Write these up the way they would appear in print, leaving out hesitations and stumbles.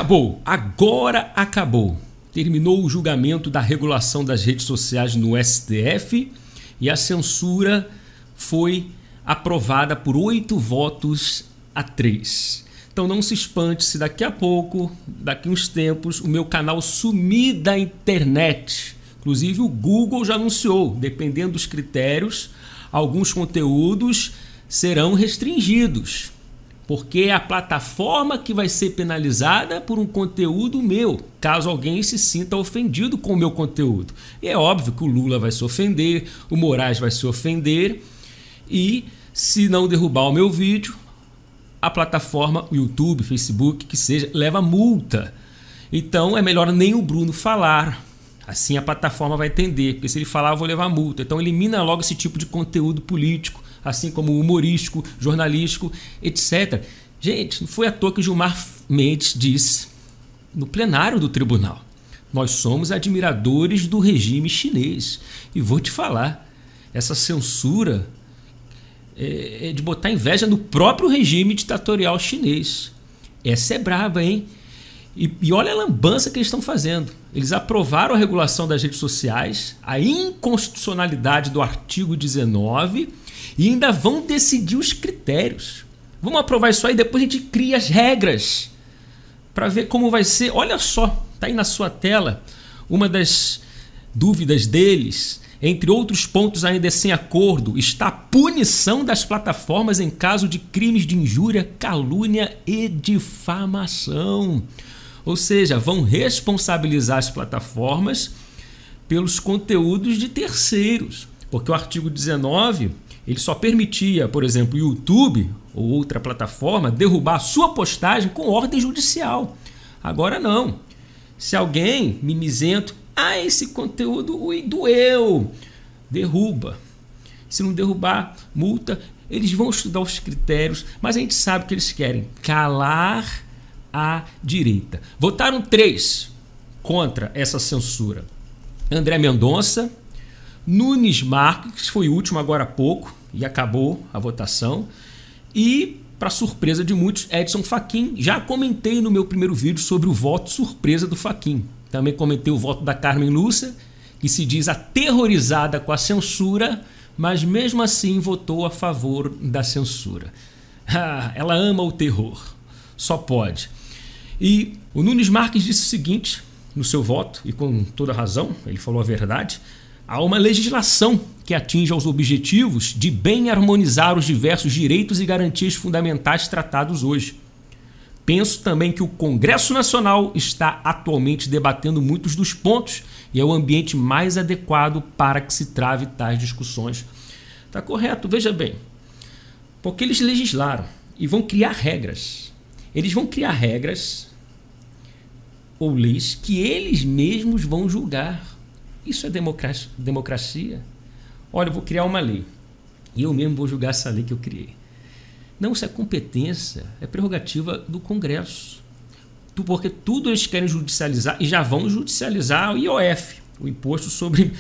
Acabou, agora acabou. Terminou o julgamento da regulação das redes sociais no STF e a censura foi aprovada por 8 votos a 3. Então não se espante se daqui a pouco, daqui uns tempos, o meu canal sumir da internet. Inclusive o Google já anunciou, dependendo dos critérios, alguns conteúdos serão restringidos. Porque é a plataforma que vai ser penalizada por um conteúdo meu, caso alguém se sinta ofendido com o meu conteúdo. E é óbvio que o Lula vai se ofender, o Moraes vai se ofender, e se não derrubar o meu vídeo, a plataforma, o YouTube, Facebook, que seja, leva multa. Então é melhor nem o Bruno falar, assim a plataforma vai entender, porque se ele falar eu vou levar multa. Então elimina logo esse tipo de conteúdo político, assim como humorístico, jornalístico, etc. Gente, não foi à toa que o Gilmar Mendes disse no plenário do tribunal: nós somos admiradores do regime chinês. E vou te falar, essa censura é de botar inveja no próprio regime ditatorial chinês. Essa é braba, hein? E olha a lambança que eles estão fazendo. Eles aprovaram a regulação das redes sociais, a inconstitucionalidade do artigo 19 e ainda vão decidir os critérios. Vamos aprovar isso aí, depois a gente cria as regras para ver como vai ser. Olha só, está aí na sua tela uma das dúvidas deles. Entre outros pontos ainda sem acordo está a punição das plataformas em caso de crimes de injúria, calúnia e difamação. Ou seja, vão responsabilizar as plataformas pelos conteúdos de terceiros. Porque o artigo 19 ele só permitia, por exemplo, o YouTube ou outra plataforma derrubar a sua postagem com ordem judicial. Agora não. Se alguém mimizento, esse conteúdo doeu, derruba. Se não derrubar, multa. Eles vão estudar os critérios, mas a gente sabe o que eles querem: calar a direita. Votaram 3 contra essa censura: André Mendonça, Nunes Marques, que foi o último agora há pouco e acabou a votação, e, para surpresa de muitos, Edson Fachin. Já comentei no meu primeiro vídeo sobre o voto surpresa do Fachin. Também comentei o voto da Carmen Lúcia, que se diz aterrorizada com a censura, mas mesmo assim votou a favor da censura. Ela ama o terror, só pode. E o Nunes Marques disse o seguinte no seu voto, e com toda razão, ele falou a verdade: há uma legislação que atinge aos objetivos de bem harmonizar os diversos direitos e garantias fundamentais tratados hoje. Penso também que o Congresso Nacional está atualmente debatendo muitos dos pontos e é o ambiente mais adequado para que se trave tais discussões. Está correto, veja bem. Porque eles legislaram e vão criar regras. Eles vão criar regras ou leis que eles mesmos vão julgar. Isso é democracia? Olha, eu vou criar uma lei e eu mesmo vou julgar essa lei que eu criei. Não, isso é competência, é prerrogativa do Congresso. Porque tudo eles querem judicializar e já vão judicializar o IOF, o Imposto sobre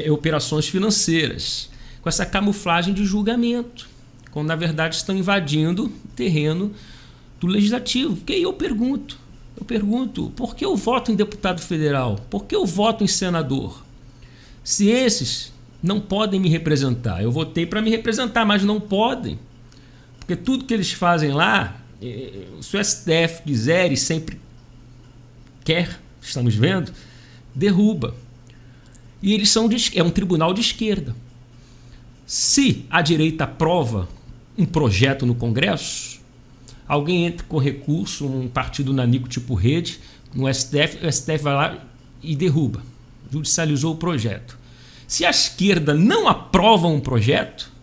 Operações Financeiras, com essa camuflagem de julgamento, quando na verdade estão invadindo o terreno do Legislativo. Porque aí eu pergunto, por que eu voto em deputado federal? Por que eu voto em senador? Se esses não podem me representar, eu votei para me representar, mas não podem. Porque tudo que eles fazem lá, se o STF quiser e sempre quer, estamos vendo, derruba. E eles são é um tribunal de esquerda. Se a direita aprova um projeto no Congresso, alguém entra com recurso, um partido nanico tipo Rede, no STF, o STF vai lá e derruba, judicializou o projeto. Se a esquerda não aprova um projeto,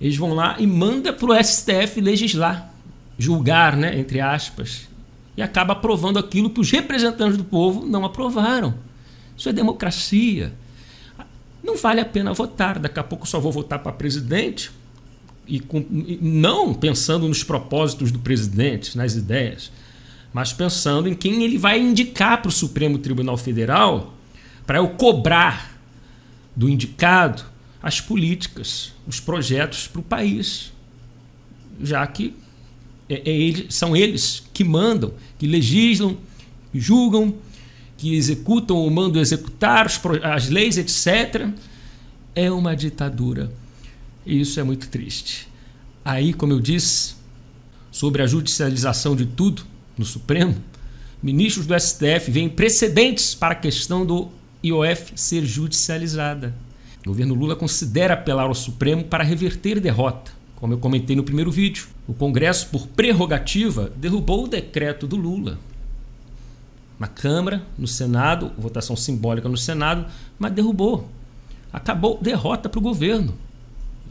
eles vão lá e mandam para o STF legislar, julgar, né, entre aspas, e acaba aprovando aquilo que os representantes do povo não aprovaram. Isso é democracia. Não vale a pena votar. Daqui a pouco eu só vou votar para presidente, e não pensando nos propósitos do presidente, nas ideias, mas pensando em quem ele vai indicar para o Supremo Tribunal Federal para eu cobrar do indicado as políticas, os projetos para o país, já que são eles que mandam, que legislam, que julgam, que executam ou mandam executar as leis, etc. É uma ditadura. E isso é muito triste. Aí, como eu disse, sobre a judicialização de tudo no Supremo, ministros do STF veem precedentes para a questão do IOF ser judicializada. O governo Lula considera apelar ao Supremo para reverter derrota. Como eu comentei no primeiro vídeo, o Congresso, por prerrogativa, derrubou o decreto do Lula. Na Câmara, no Senado, votação simbólica no Senado, mas derrubou. Acabou derrota para o governo.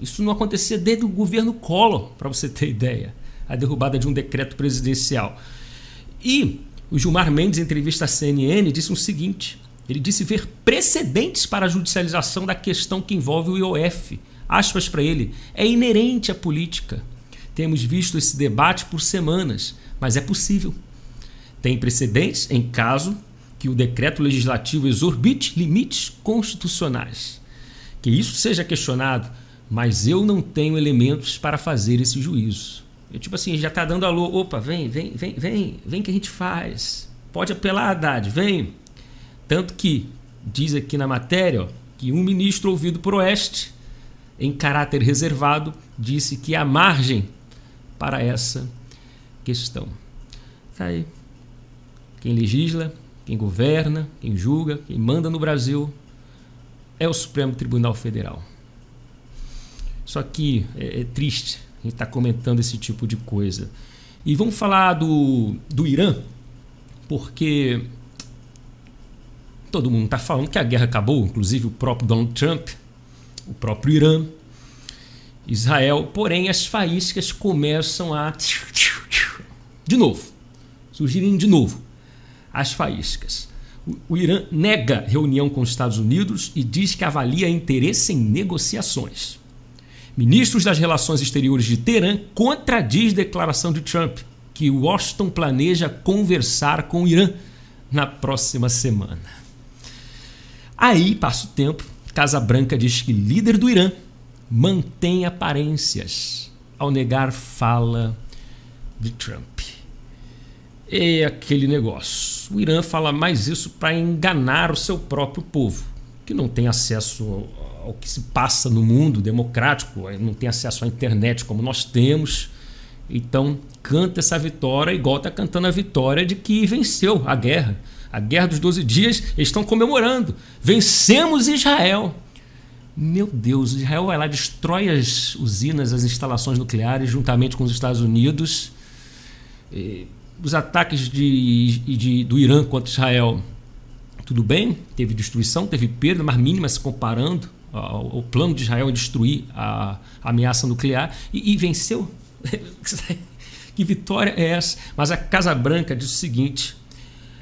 Isso não acontecia desde o governo Collor, para você ter ideia. A derrubada de um decreto presidencial. E o Gilmar Mendes, em entrevista à CNN, disse o seguinte: ele disse ver precedentes para a judicialização da questão que envolve o IOF. Aspas para ele: é inerente à política. Temos visto esse debate por semanas, mas é possível. Tem precedentes em caso que o decreto legislativo exorbite limites constitucionais. Que isso seja questionado, mas eu não tenho elementos para fazer esse juízo. Eu, tipo assim, já está dando alô. Opa, vem que a gente faz. Pode apelar, Haddad, vem. Tanto que diz aqui na matéria, ó, que um ministro ouvido por Oeste, em caráter reservado, disse que há margem para essa questão. Tá aí. Quem legisla, quem governa, quem julga, quem manda no Brasil é o Supremo Tribunal Federal. Só que é triste a gente estar comentando esse tipo de coisa. E vamos falar do Irã, porque todo mundo está falando que a guerra acabou, inclusive o próprio Donald Trump, o próprio Irã, Israel, porém as faíscas começam a surgirem de novo as faíscas. O Irã nega reunião com os Estados Unidos e diz que avalia interesse em negociações. Ministros das Relações Exteriores de Teherã contradiz declaração de Trump que Washington planeja conversar com o Irã na próxima semana. Aí passa o tempo, Casa Branca diz que líder do Irã mantém aparências ao negar fala de Trump. É aquele negócio. O Irã fala mais isso para enganar o seu próprio povo, que não tem acesso ao que se passa no mundo democrático, não tem acesso à internet como nós temos. Então canta essa vitória igual está cantando a vitória de que venceu a guerra. A guerra dos 12 dias, eles estão comemorando. Vencemos Israel. Meu Deus, Israel vai lá, destrói as usinas, as instalações nucleares, juntamente com os Estados Unidos. Os ataques do Irã contra Israel, tudo bem, teve destruição, teve perda, mas mínima se comparando ao plano de Israel em destruir a ameaça nuclear, e venceu. Que vitória é essa? Mas a Casa Branca diz o seguinte,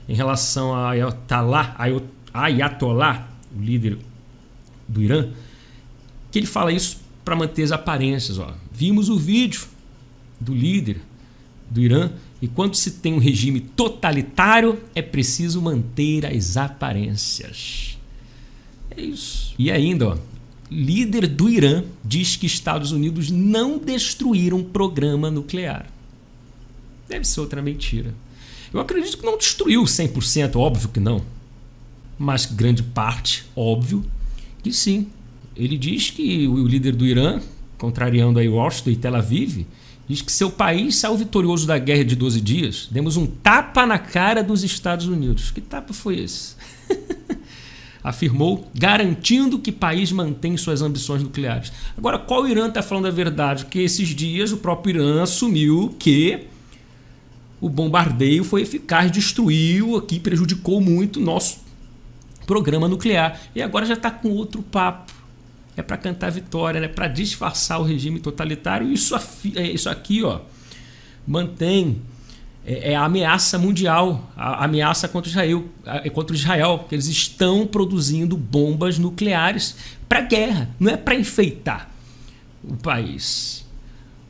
em relação a Ayatollah, o líder do Irã, que ele fala isso para manter as aparências. Ó. Vimos o vídeo do líder do Irã, e quando se tem um regime totalitário, é preciso manter as aparências. É isso. E ainda, ó, líder do Irã diz que Estados Unidos não destruíram programa nuclear. Deve ser outra mentira. Eu acredito que não destruiu 100%, óbvio que não. Mas grande parte, óbvio que sim. Ele diz que o líder do Irã, contrariando aí Washington e Tel Aviv, diz que seu país saiu vitorioso da guerra de 12 dias. Demos um tapa na cara dos Estados Unidos. Que tapa foi esse? Afirmou, garantindo que o país mantém suas ambições nucleares. Agora, qual Irã está falando a verdade? Porque esses dias o próprio Irã assumiu que o bombardeio foi eficaz, destruiu aqui, prejudicou muito o nosso programa nuclear. E agora já está com outro papo. É para cantar vitória, né? Para disfarçar o regime totalitário. Isso aqui, ó, mantém a ameaça mundial, a ameaça contra Israel, que eles estão produzindo bombas nucleares para guerra, não é para enfeitar o país.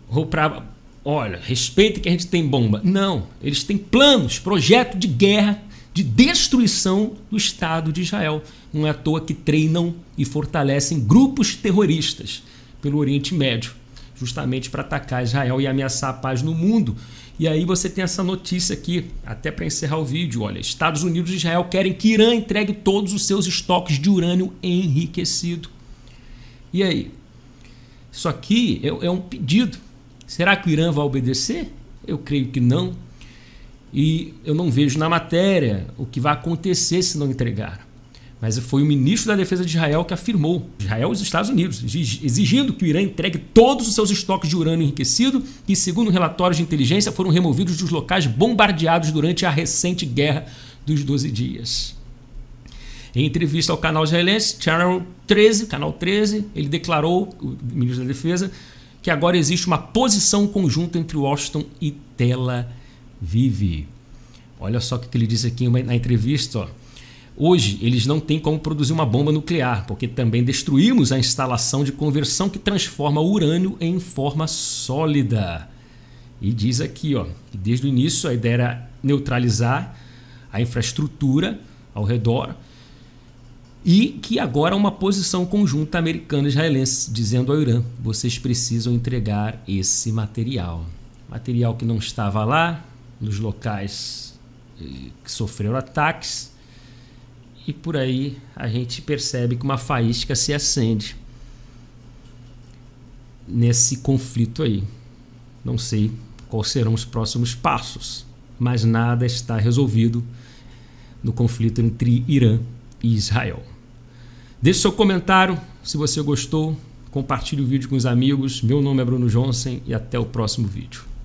Ou para, olha, respeita que a gente tem bomba. Não, eles têm planos, projeto de guerra, de destruição do Estado de Israel. Não é à toa que treinam e fortalecem grupos terroristas pelo Oriente Médio. justamente para atacar Israel e ameaçar a paz no mundo. E aí você tem essa notícia aqui, até para encerrar o vídeo, olha, Estados Unidos e Israel querem que Irã entregue todos os seus estoques de urânio enriquecido. E aí? Isso aqui é um pedido. Será que o Irã vai obedecer? Eu creio que não. E eu não vejo na matéria o que vai acontecer se não entregar. Mas foi o ministro da Defesa de Israel que afirmou, Israel e os Estados Unidos, exigindo que o Irã entregue todos os seus estoques de urânio enriquecido que, segundo relatórios de inteligência, foram removidos dos locais bombardeados durante a recente Guerra dos 12 Dias. Em entrevista ao canal israelense, canal 13, ele declarou, o ministro da Defesa, que agora existe uma posição conjunta entre Washington e Tel Aviv. Olha só o que ele disse aqui na entrevista, ó. Hoje, eles não têm como produzir uma bomba nuclear, porque também destruímos a instalação de conversão que transforma o urânio em forma sólida. E diz aqui, ó, que desde o início a ideia era neutralizar a infraestrutura ao redor e que agora há uma posição conjunta americana e israelense dizendo ao Irã, vocês precisam entregar esse material. Material que não estava lá, nos locais que sofreram ataques. E por aí a gente percebe que uma faísca se acende nesse conflito aí. Não sei quais serão os próximos passos, mas nada está resolvido no conflito entre Irã e Israel. Deixe seu comentário se você gostou, compartilhe o vídeo com os amigos. Meu nome é Bruno Johnson e até o próximo vídeo.